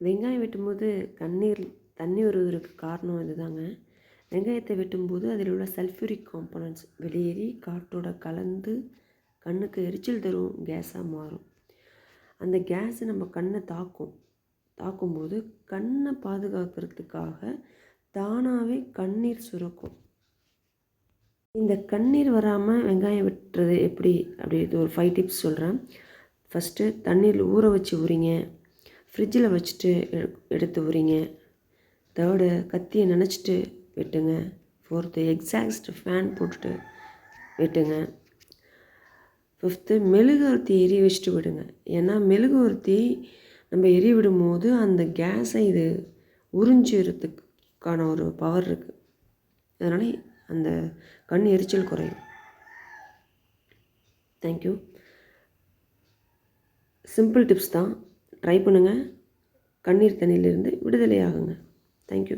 வெங்காயம் வெட்டும்போது தண்ணி வருவதற்கு காரணம் இதுதாங்க. வெங்காயத்தை வெட்டும்போது அதில் உள்ள சல்ஃபியூரிக் காம்பனன்ட்ஸ் வெளியேறி காற்றோட கலந்து கண்ணுக்கு எரிச்சல் தரும் கேஸாக மாறும். அந்த கேஸு நம்ம கண்ணை தாக்கும்போது கண்ணை பாதுகாக்கிறதுக்காக தானாகவே கண்ணீர் சுரக்கும். இந்த கண்ணீர் வராமல் வெங்காயம் வெட்டுறது எப்படி அப்படி இது ஒரு 5 டிப்ஸ் சொல்கிறேன். ஃபஸ்ட்டு தண்ணீரில் ஊற வச்சு உரிங்க. ஃப்ரிட்ஜில் வச்சுட்டு எடுத்து உரிங்க. தேர்டு கத்தியை நினச்சிட்டு வெட்டுங்க. ஃபோர்த்து எக்ஸாஸ்ட் ஃபேன் போட்டுட்டு வெட்டுங்க. ஃபிஃப்த்து மெழுகுவர்த்தி எரிய வச்சுட்டு விடுங்க. ஏன்னா மெழுகுவர்த்தி நம்ம எரிய விடும்போது அந்த கேஸை இது உறிஞ்சிறதுக்கான ஒரு பவர் இருக்குது. அதனால் அந்த கண் எரிச்சல் குறையும். தேங்க்யூ. சிம்பிள் டிப்ஸ் தான், ட்ரை பண்ணுங்கள். கண்ணீர் தண்ணியிலிருந்து விடுதலை ஆகுங்க. தேங்க்யூ.